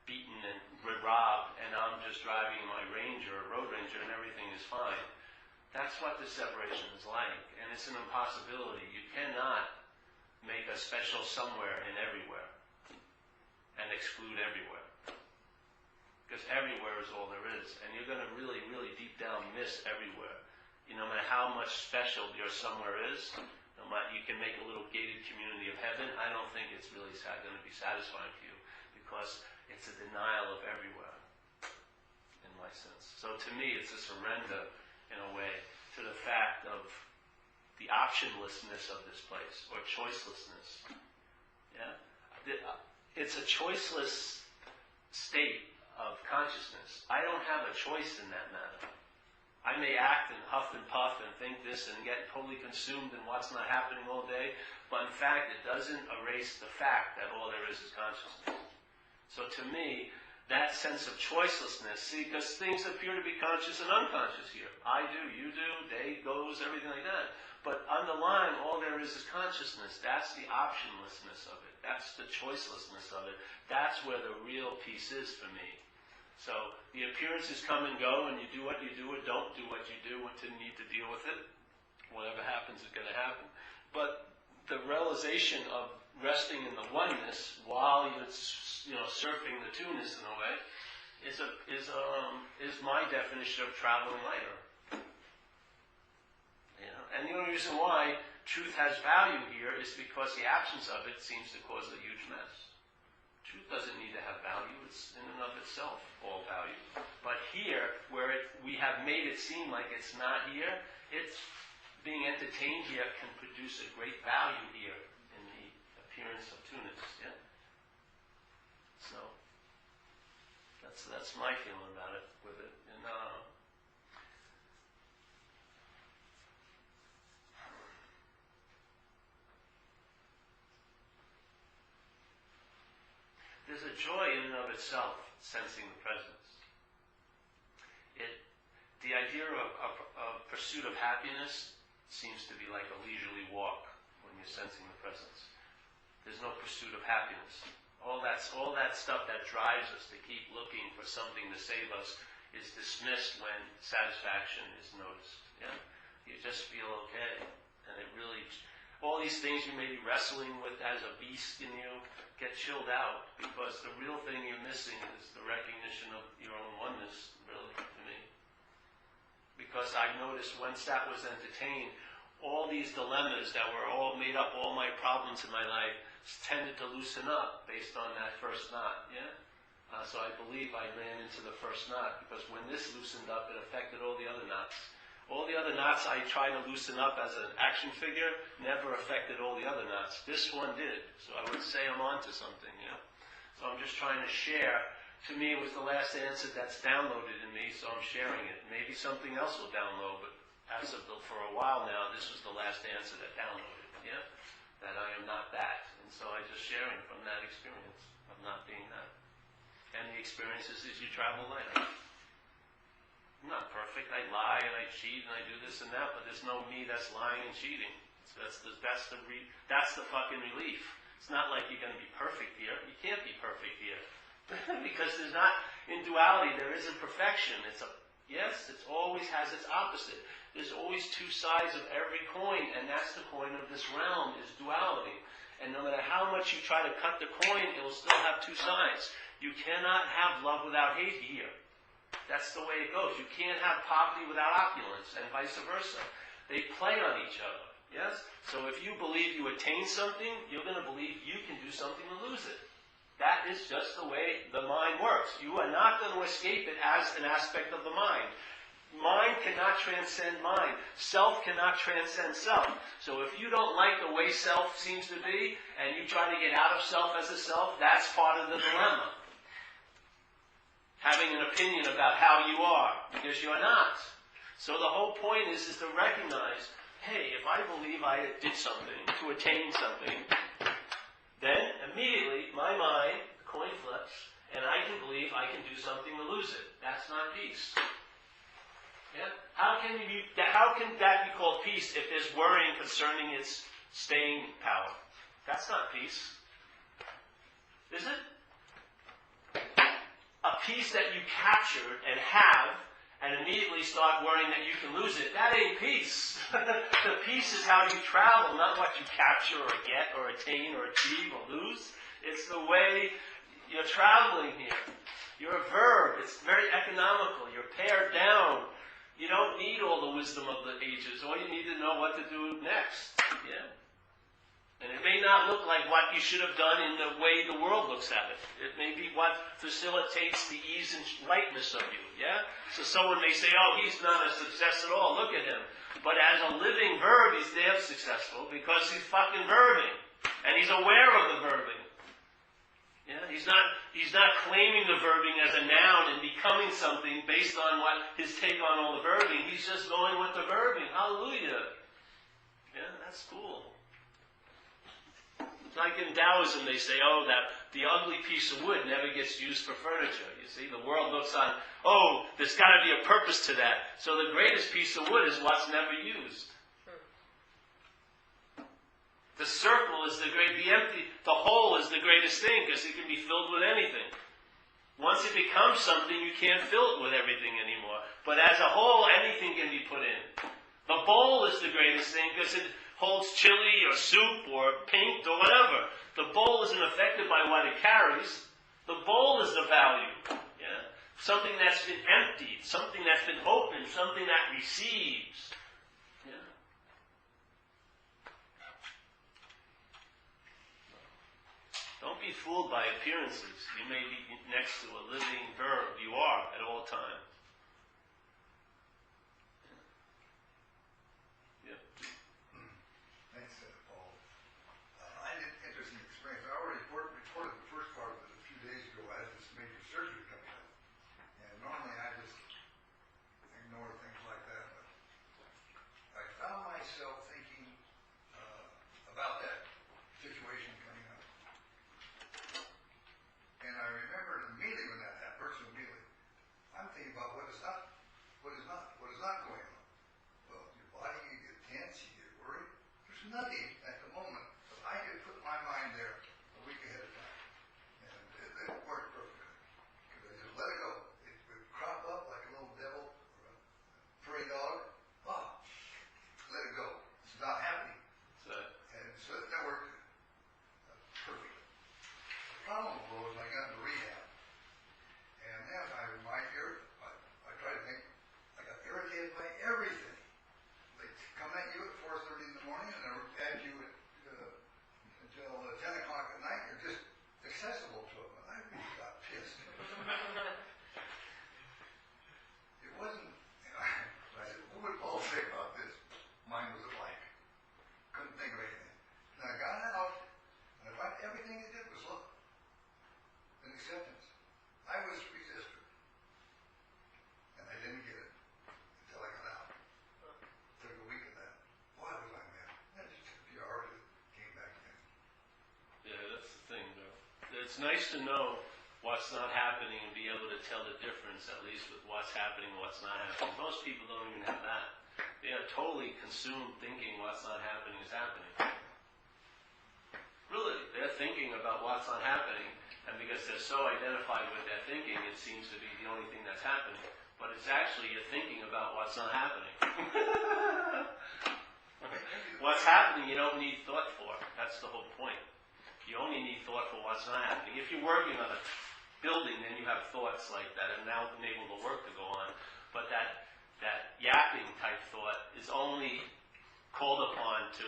beaten and robbed, and I'm just driving my road ranger, and everything is fine. That's what the separation is like, and it's an impossibility. You cannot make a special somewhere and everywhere and exclude everywhere. Because everywhere is all there is, and you're going to really, really deep down miss everywhere. No matter how much special your somewhere is, you can make a little gated community of heaven, I don't think it's really going to be satisfying for you, because it's a denial of everywhere, in my sense. So to me, it's a surrender, in a way, to the fact of the optionlessness of this place, or choicelessness. Yeah? It's a choiceless state of consciousness. I don't have a choice in that matter. I may act and huff and puff and think this and get totally consumed in what's not happening all day, but in fact it doesn't erase the fact that all there is consciousness. So to me, that sense of choicelessness, because things appear to be conscious and unconscious here. I do, you do, day goes, everything like that. But underlying all there is consciousness. That's the optionlessness of it. That's the choicelessness of it. That's where the real peace is for me. So the appearances come and go, and you do what you do or don't do what you do to need to deal with it. Whatever happens is going to happen. But the realization of resting in the oneness while you're surfing the two-ness in a way is my definition of traveling lighter. And the only reason why truth has value here is because the absence of it seems to cause a huge mess. Truth doesn't need to have value. It's in and of itself all value. But here, where we have made it seem like it's not here, it's being entertained here can produce a great value here in the appearance of two-ness. Yeah? So, that's my feeling about it, with it. And, there's a joy in and of itself, sensing the presence. The idea of pursuit of happiness seems to be like a leisurely walk when you're sensing the presence. There's no pursuit of happiness. All that stuff that drives us to keep looking for something to save us is dismissed when satisfaction is noticed. Yeah? You just feel okay. And it really, all these things you may be wrestling with as a beast in you get chilled out, because the real thing you're missing is the recognition of your own oneness, really, to me. Because I noticed once that was entertained, all these dilemmas that were all made up, all my problems in my life, tended to loosen up based on that first knot. Yeah? So I believe I ran into the first knot, because when this loosened up, it affected all the other knots. All the other knots I tried to loosen up as an action figure never affected all the other knots. This one did. So I would say I'm onto something, yeah? So I'm just trying to share. To me, it was the last answer that's downloaded in me, so I'm sharing it. Maybe something else will download, but for a while now, this was the last answer that downloaded, yeah? That I am not that. And so I'm just sharing from that experience of not being that. And the experiences is you travel lighter. I'm not perfect. I lie and I cheat and I do this and that, but there's no me that's lying and cheating. So that's the fucking relief. It's not like you're going to be perfect here. You can't be perfect here. Because there's not, in duality, there isn't perfection. It always has its opposite. There's always two sides of every coin, and that's the coin of this realm, is duality. And no matter how much you try to cut the coin, it will still have two sides. You cannot have love without hate here. That's the way it goes. You can't have poverty without opulence, and vice versa. They play on each other. Yes? So if you believe you attain something, you're going to believe you can do something to lose it. That is just the way the mind works. You are not going to escape it as an aspect of the mind. Mind cannot transcend mind. Self cannot transcend self. So if you don't like the way self seems to be, and you try to get out of self as a self, that's part of the dilemma. Having an opinion about how you are, because you're not. So the whole point is to recognize, hey, if I believe I did something to attain something, then immediately my mind, the coin flips, and I can believe I can do something to lose it. That's not peace. Yeah? How can that be called peace if there's worrying concerning its staying power? That's not peace. Is it? A peace that you captured and have, and immediately start worrying that you can lose it, that ain't peace. The peace is how you travel, not what you capture or get or attain or achieve or lose. It's the way you're traveling here. You're a verb. It's very economical. You're pared down. You don't need all the wisdom of the ages. All you need to know what to do next. Yeah? And it may not look like what you should have done in the way the world looks at it. It may be what facilitates the ease and lightness of you. Yeah? So someone may say, oh, he's not a success at all. Look at him. But as a living verb, he's damn successful because he's fucking verbing. And he's aware of the verbing. Yeah? He's not claiming the verbing as a noun and becoming something based on what his take on all the verbing. He's just going with the verbing. Hallelujah. Yeah, that's cool. Like in Taoism, they say, oh, that the ugly piece of wood never gets used for furniture. You see, the world looks on, oh, there's got to be a purpose to that. So the greatest piece of wood is what's never used. The circle is the hole is the greatest thing because it can be filled with anything. Once it becomes something, you can't fill it with everything anymore. But as a whole, anything can be put in. The bowl is the greatest thing because it holds chili or soup or paint or whatever. The bowl isn't affected by what it carries. The bowl is the value. Yeah? Something that's been emptied, something that's been opened, something that receives. Yeah? Don't be fooled by appearances. You may be next to a living verb. You are at all times. Nothing at the moment, but I could put my mind there a week ahead of time. And it worked perfectly. Because I just let it go. It would crop up like a little devil or a prey dog. Oh, let it go. It's not happening. And so that worked perfectly. The problem was I got into rehab. And then I tried to think, I got irritated by everything. They come at you at 4:30 in the morning and they're at you until 10 o'clock at night. You're just accessible to them. And I really got pissed. It wasn't, I said, what would Paul say about this? Mine was a blank. Couldn't think of anything. And I got out and I found everything he did was love and acceptance. I was resistant. And I didn't get it until I got out. Took a week of that. Boy, was I mad. That just took a few hours. It came back in. Yeah, that's the thing, though. It's nice to know what's not happening and be able to tell the difference, at least with what's happening and what's not happening. Most people don't even have that. They are totally consumed thinking what's not happening is happening. Really, they're thinking about what's not happening, and because they're so identified with their thinking, it seems to be the only thing that's happening. But it's actually you're thinking about what's not happening. What's happening you don't need thought for. That's the whole point. You only need thought for what's not happening. If you're working on a building, then you have thoughts like that and now enable the work to go on. But that yapping type thought is only called upon to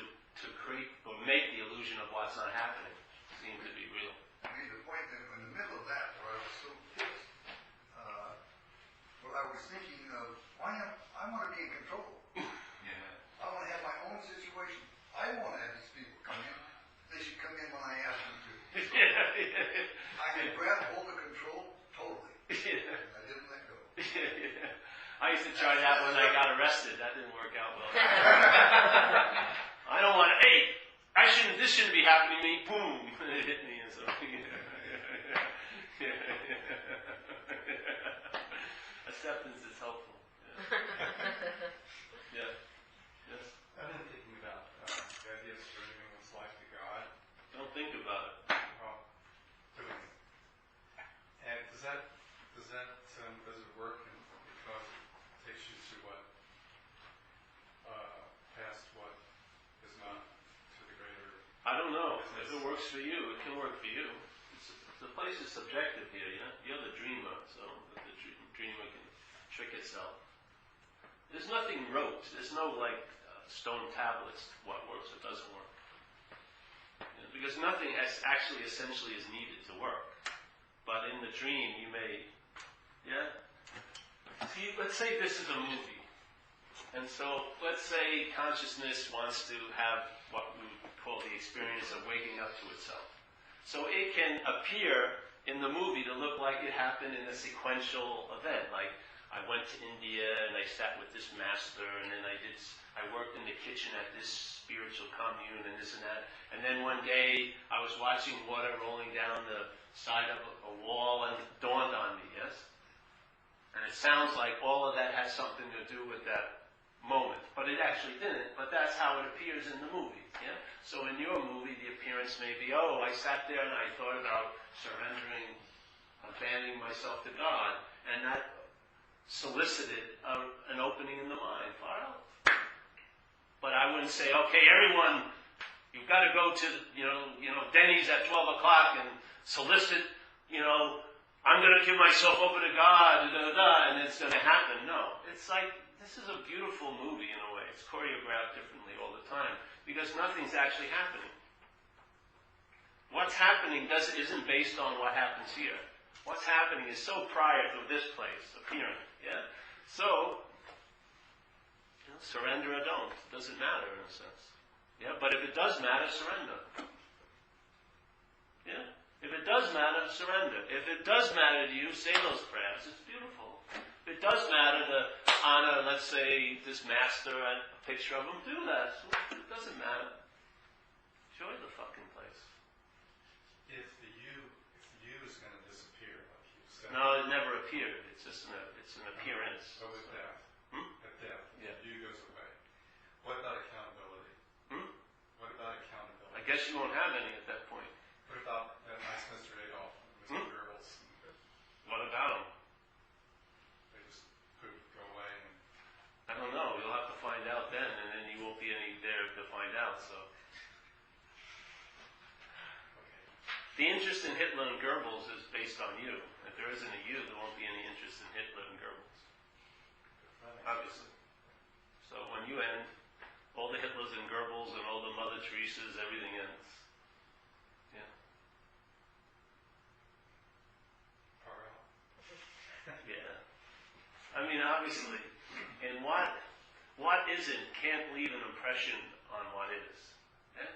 create or make the illusion of what's not happening seem to be real. I mean, the point that in the middle of that, where I was so pissed, what I was thinking of, I want to be in control. Yeah. I want to have my own situation. I want to have these people come in. They should come in when I ask them to. I can grab hold of control totally. And I didn't let go. I used to try that when I got arrested. That didn't work out well. I don't want to, hey, this shouldn't be happening to me. Boom. It hit me and so. Acceptance is helpful. Yeah. Yes. I've been thinking about the idea of surrendering one's life to God. Don't think about it. Well, doing it. And does it work? And because it takes you to what past what is not to the greater. I don't know. If it works for you, it can work for you. The place is subjective here, you know? You're the dreamer, so the dreamer can trick itself. There's nothing rote. There's no, stone tablets, what works or doesn't work. You know, because nothing actually essentially is needed to work. But in the dream, you may, yeah? See, let's say this is a movie. And so, let's say consciousness wants to have what we would call the experience of waking up to itself. So it can appear in the movie to look like it happened in a sequential event. Like, I went to India and I sat with this master, and then I worked in the kitchen at this spiritual commune and this and that. And then one day I was watching water rolling down the side of a wall and it dawned on me, yes? And it sounds like all of that has something to do with that moment, but it actually didn't. But that's how it appears in the movie, yeah? So in your movie, the appearance may be, oh, I sat there and I thought about surrendering, abandoning myself to God, and that solicited an opening in the mind, far out. But I wouldn't say, okay, everyone, you've got to go to, Denny's at 12 o'clock and solicit, I'm going to give myself over to God, and it's going to happen. No. It's like, this is a beautiful movie in a way. It's choreographed differently all the time, because nothing's actually happening. What's happening isn't based on what happens here. What's happening is so prior to this place appearing. Yeah? So, surrender or don't. It doesn't matter in a sense. Yeah? But if it does matter, surrender. Yeah? If it does matter, surrender. If it does matter to you, say those prayers. It's beautiful. If it does matter to honor, let's say, this master and a picture of him, do that. So it doesn't matter. Enjoy the fucking place. If the you is going to disappear, like you said. No, it never appeared. It's just an appearance. So with death. At death, Yeah. you goes away. What about accountability? What about accountability? I guess you won't have any at that point. What about that nice Mr. Adolf and Mr. Goebbels? What about them? They just go away and I don't know. You'll have to find out then, and then you won't be any there to find out. So, okay. the interest in Hitler and Goebbels is based on you. If there isn't a you, there won't be any interest in Hitler and Goebbels. Obviously. So when you end, all the Hitlers and Goebbels and all the Mother Teresas, everything ends. Yeah. Far out. Yeah. I mean, obviously, and what isn't can't leave an impression on what is. Yeah?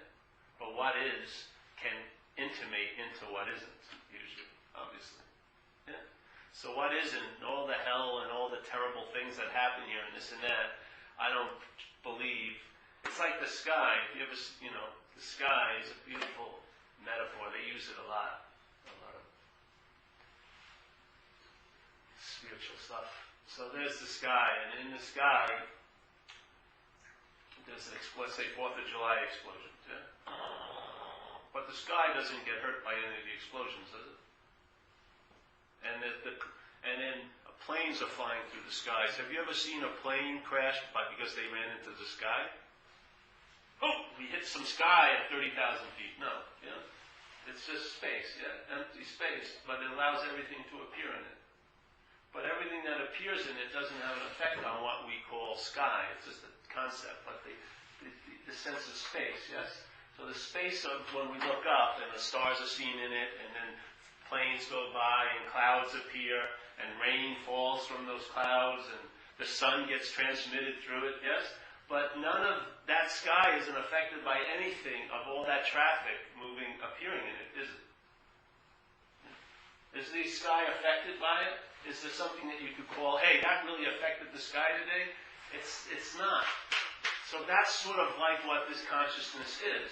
But what is can intimate into what isn't, usually, obviously. Yeah? So what isn't, all the hell and all the terrible things that happen here and this and that, I don't believe. It's like the sky. You ever, the sky is a beautiful metaphor. They use it a lot of spiritual stuff. So there's the sky, and in the sky, there's let's say 4th of July explosions. Yeah? But the sky doesn't get hurt by any of the explosions, does it? And then planes are flying through the skies. Have you ever seen a plane crash because they ran into the sky? Oh, we hit some sky at 30,000 feet. No, yeah. It's just space, yeah, empty space, but it allows everything to appear in it. But everything that appears in it doesn't have an effect on what we call sky. It's just a concept. But the sense of space, yes? So the space of when we look up and the stars are seen in it, and then planes go by and clouds appear and rain falls from those clouds and the sun gets transmitted through it, yes? But none of that sky isn't affected by anything of all that traffic appearing in it, is it? Is the sky affected by it? Is there something that you could call, hey, that really affected the sky today? It's not. So that's sort of like what this consciousness is.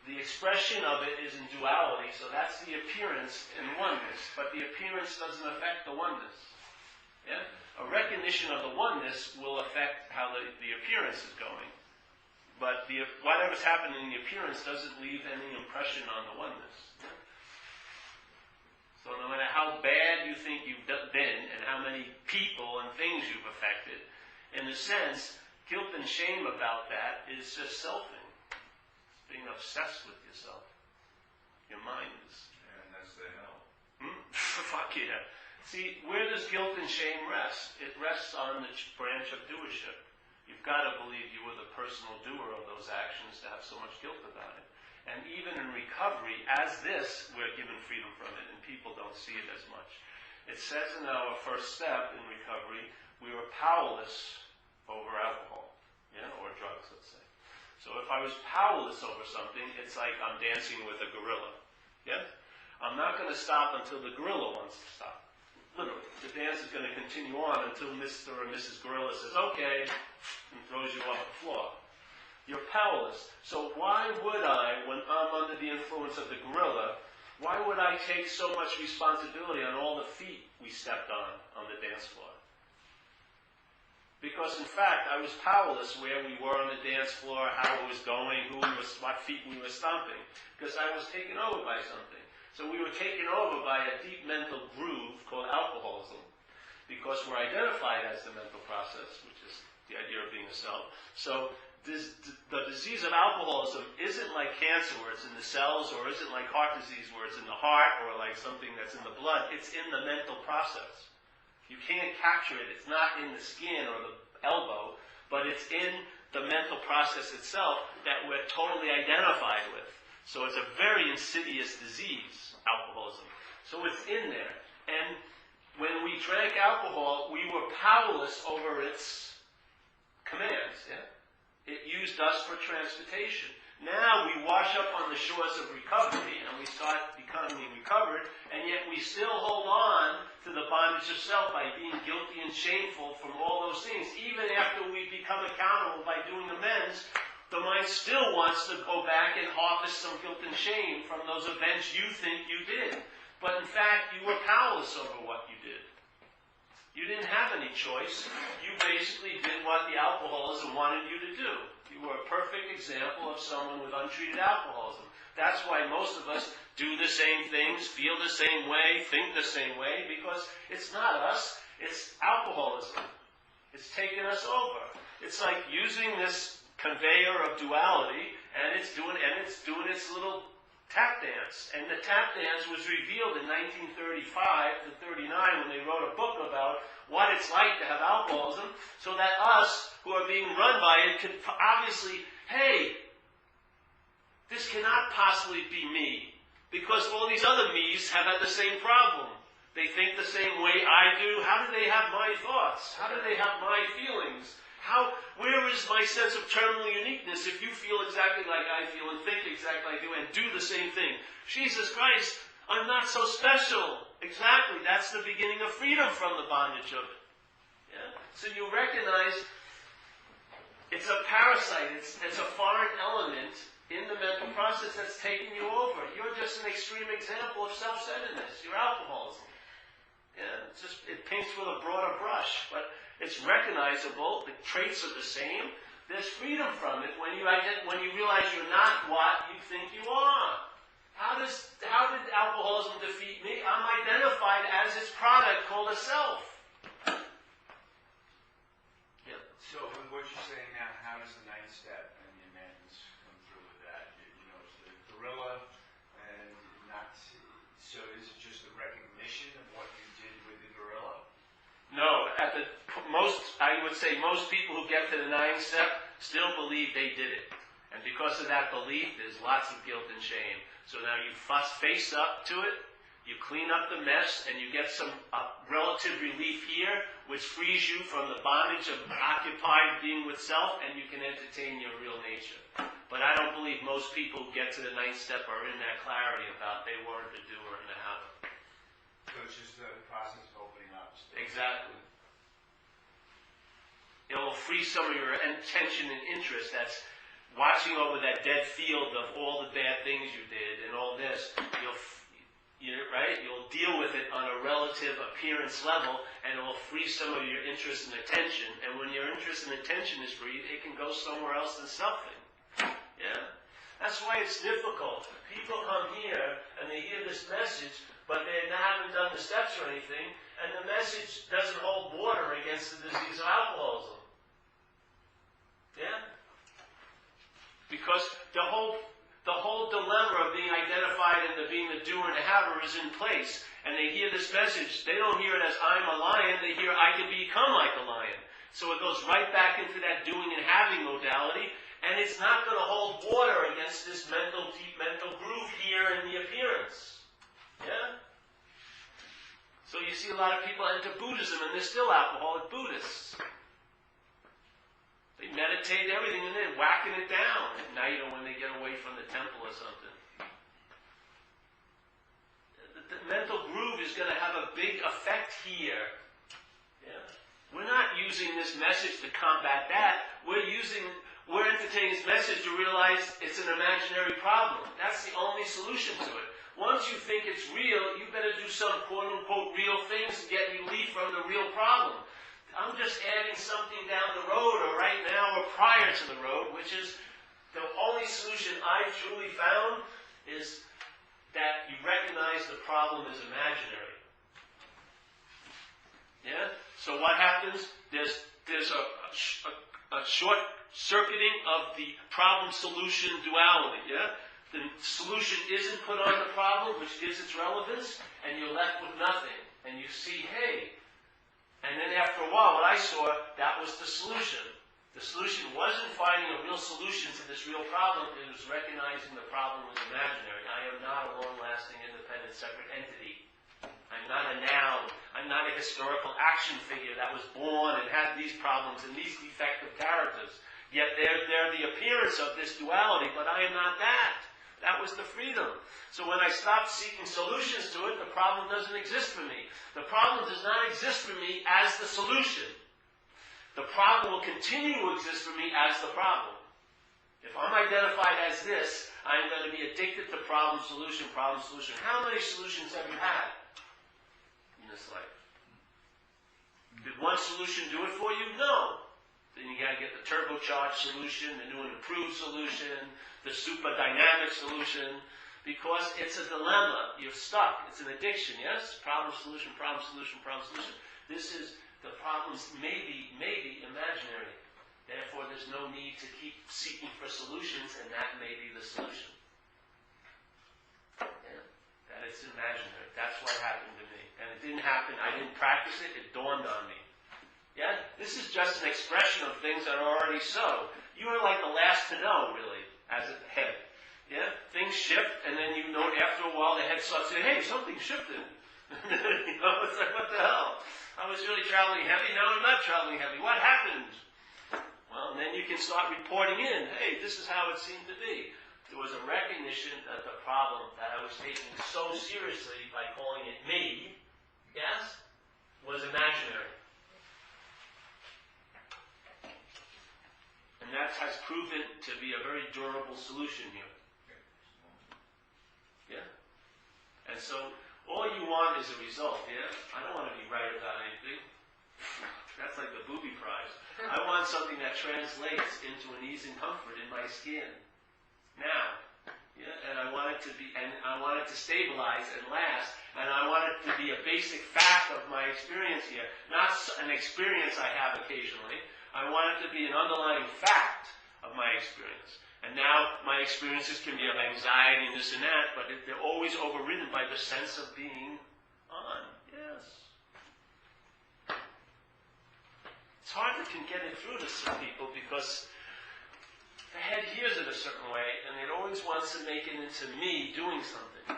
The expression of it is in duality, so that's the appearance in oneness, but the appearance doesn't affect the oneness. Yeah? A recognition of the oneness will affect how the appearance is going, but whatever's happening in the appearance doesn't leave any impression on the oneness. So no matter how bad you think you've been and how many people and things you've affected, in a sense, guilt and shame about that is just selfing. It's being obsessed with yourself. Your mind is. And that's the hell. Fuck yeah. See, where does guilt and shame rest? It rests on the branch of doership. You've got to believe you were the personal doer of those actions to have so much guilt about it. And even in recovery, as this, we're given freedom from it, and people don't see it as much. It says in our first step in recovery, we were powerless over alcohol, or drugs, let's say. So if I was powerless over something, it's like I'm dancing with a gorilla. Yeah? I'm not going to stop until the gorilla wants to stop. Literally. The dance is going to continue on until Mr. or Mrs. Gorilla says, okay, and throws you off the floor. You're powerless. So why would I, when I'm under the influence of the gorilla, why would I take so much responsibility on all the feet we stepped on the dance floor? Because in fact, I was powerless where we were on the dance floor, how it was going, what feet we were stomping, because I was taken over by something. So we were taken over by a deep mental groove called alcoholism, because we're identified as the mental process, which is the idea of being a self. So the disease of alcoholism isn't like cancer where it's in the cells, or isn't like heart disease where it's in the heart, or like something that's in the blood. It's in the mental process. You can't capture it. It's not in the skin or the elbow, but it's in the mental process itself that we're totally identified with. So it's a very insidious disease, alcoholism. So it's in there. And when we drank alcohol, we were powerless over its commands. Yeah? It used us for transportation. Now we wash up on the shores of recovery and we start becoming recovered, and yet we still hold on to the bondage of self by being guilty and shameful from all those things. Even after we become accountable by doing amends, the mind still wants to go back and harvest some guilt and shame from those events you think you did. But in fact, you were powerless over what you did. You didn't have any choice. You basically did what the alcoholism wanted you to do. You were a perfect example of someone with untreated alcoholism. That's why most of us do the same things, feel the same way, think the same way, because it's not us, it's alcoholism. It's taken us over. It's like using this conveyor of duality, and it's doing its little tap dance. And the tap dance was revealed in 1935 to 39 when they wrote a book about what it's like to have alcoholism, so that us who are being run by it could obviously, hey, this cannot possibly be me, because all these other me's have had the same problem. They think the same way I do. How do they have my thoughts? How do they have my feelings? Where is my sense of terminal uniqueness if you feel exactly like I feel and think exactly like I do and do the same thing? Jesus Christ, I'm not so special. Exactly. That's the beginning of freedom from the bondage of it. Yeah? So you recognize it's a parasite. It's a foreign element in the mental process that's taking you over. You're just an extreme example of self-centeredness. Your alcoholism. Yeah? It paints with a broader brush, but it's recognizable. The traits are the same. There's freedom from it when you realize you're not what you think you are. How did alcoholism defeat me? I'm identified as its product called a self. Yeah. So, with what you're saying now, how does the ninth step and the amends come through with that? It's the gorilla, and not. So, is it just the recognition of what you did with the gorilla? No, I would say most people who get to the 9th step still believe they did it. And because of that belief, there's lots of guilt and shame. So now you face up to it, you clean up the mess, and you get some relative relief here, which frees you from the bondage of occupied being with self, and you can entertain your real nature. But I don't believe most people who get to the 9th step are in that clarity about they weren't the doer and the haver. So it's just the process of opening up. Exactly. It will free some of your attention and interest that's watching over that dead field of all the bad things you did and all this. You'll deal with it on a relative appearance level, and it will free some of your interest and attention. And when your interest and attention is freed, it can go somewhere else than something. Yeah? That's why it's difficult. People come here and they hear this message, but they haven't done the steps or anything, and the message doesn't hold water against the disease of alcoholism. Yeah? Because the whole dilemma of being identified and being the doer and the haver is in place. And they hear this message. They don't hear it as I'm a lion. They hear I can become like a lion. So it goes right back into that doing and having modality. And it's not going to hold water against this deep mental groove here in the appearance. Yeah? So you see a lot of people enter Buddhism and they're still alcoholic Buddhists. They meditate everything and they're whacking it down at night or when they get away from the temple or something. The mental groove is going to have a big effect here. Yeah? We're not using this message to combat that. We're entertaining this message to realize it's an imaginary problem. That's the only solution to it. Once you think it's real, you better do some quote-unquote real things to get relief from the real problem. I'm just adding something down the road or right now or prior to the road, which is the only solution I've truly found is that you recognize the problem is imaginary. Yeah? So what happens? There's a short circuiting of the problem-solution duality. Yeah? The solution isn't put on the problem, which gives its relevance, and you're left with nothing. And you see, hey. And then after a while, what I saw, that was the solution. The solution wasn't finding a real solution to this real problem. It was recognizing the problem was imaginary. I am not a long-lasting, independent, separate entity. I'm not a noun. I'm not a historical action figure that was born and had these problems and these defective characters. Yet they're the appearance of this duality, but I am not that. That was the freedom. So when I stopped seeking solutions to it, the problem doesn't exist for me. The problem does not exist for me as the solution. The problem will continue to exist for me as the problem. If I'm identified as this, I'm going to be addicted to problem, solution, problem, solution. How many solutions have you had in this life? Did one solution do it for you? No. Then you got to get the turbocharged solution, the new and improved solution, the super dynamic solution, because it's a dilemma. You're stuck. It's an addiction, yes? Problem, solution, problem, solution, problem, solution. This is, the problems may be imaginary. Therefore, there's no need to keep seeking for solutions, and that may be the solution. Yeah? That it's imaginary. That's what happened to me. And it didn't happen. I didn't practice it. It dawned on me. Yeah? This is just an expression of things that are already so. You are like the last to know, really, as a head. Yeah? Things shift, and then you know after a while the head starts saying, hey, something shifted. You know, it's like, what the hell? I was really traveling heavy, now I'm not traveling heavy. What happened? Well, and then you can start reporting in, hey, this is how it seemed to be. There was a recognition that the problem that I was taking so seriously by calling it me, yes, was imaginary. And that has proven to be a very durable solution here. Yeah? And so, all you want is a result, yeah? I don't want to be right about anything. That's like the booby prize. I want something that translates into an ease and comfort in my skin. Now. Yeah? And I want it to be, and I want it to stabilize and last, and I want it to be a basic fact of my experience here. Not an experience I have occasionally. I want it to be an underlying fact of my experience. And now my experiences can be of anxiety and this and that, but they're always overridden by the sense of being on. Yes. It's hard to can get it through to some people because the head hears it a certain way, and it always wants to make it into me doing something.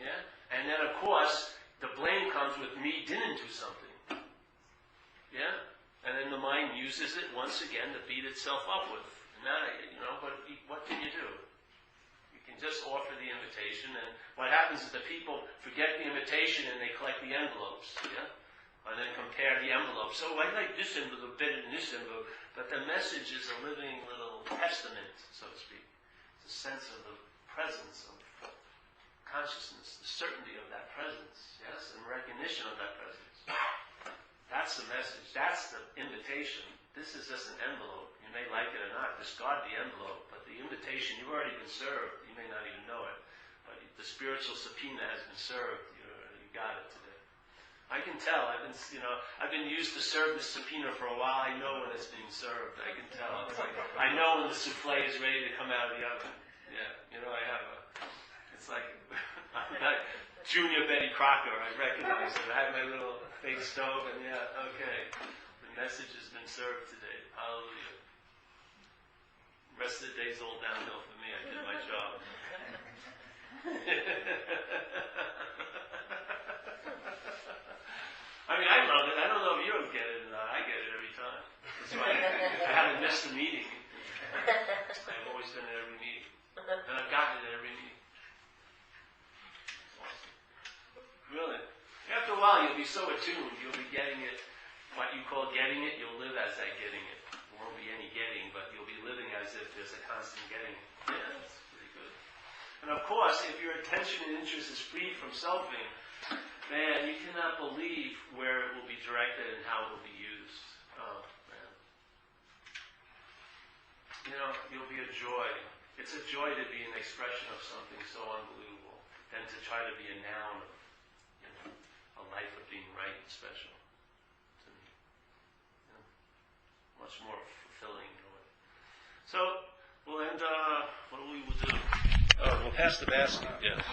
Yeah? And then, of course, the blame comes with me didn't do something. Yeah? And then the mind uses it once again to beat itself up with. And now, but what can you do? You can just offer the invitation, and what happens is the people forget the invitation and they collect the envelopes. Yeah? And then compare the envelopes. So I like this envelope better than this envelope, but the message is a living little testament, so to speak. It's a sense of the presence of consciousness, the certainty of that presence, yes, and recognition of that presence. That's the message. That's the invitation. This is just an envelope. You may like it or not. Discard the envelope, but the invitation, you've already been served. You may not even know it, but the spiritual subpoena has been served. You got it today. I can tell. I've been used to serve the subpoena for a while. I know when it's being served. I can tell. It's like I know when the souffle is ready to come out of the oven. Yeah, it's like Junior Betty Crocker. I recognize it. I have my little fake stove, and okay. The message has been served today. Hallelujah. The rest of the day's all downhill for me. I did my job. I love it. I don't know if you get it or not. I get it every time. That's why I haven't missed a meeting. I've always been at every meeting. And I've gotten it at every meeting. Awesome. Really. After a while, you'll be so attuned. You'll be getting it. What you call getting it, you'll live as that getting it. There won't be any getting, but you'll be living as if there's a constant getting it. Yeah, that's pretty good. And of course, if your attention and interest is freed from selfing, man, you cannot believe where it will be directed and how it will be used. Oh, man. You'll be a joy. It's a joy to be an expression of something so unbelievable than to try to be a noun of, a life of being right and special to me. Much more fulfilling in a way. So, we'll end, what we will do? Oh, we'll pass the basket, yes.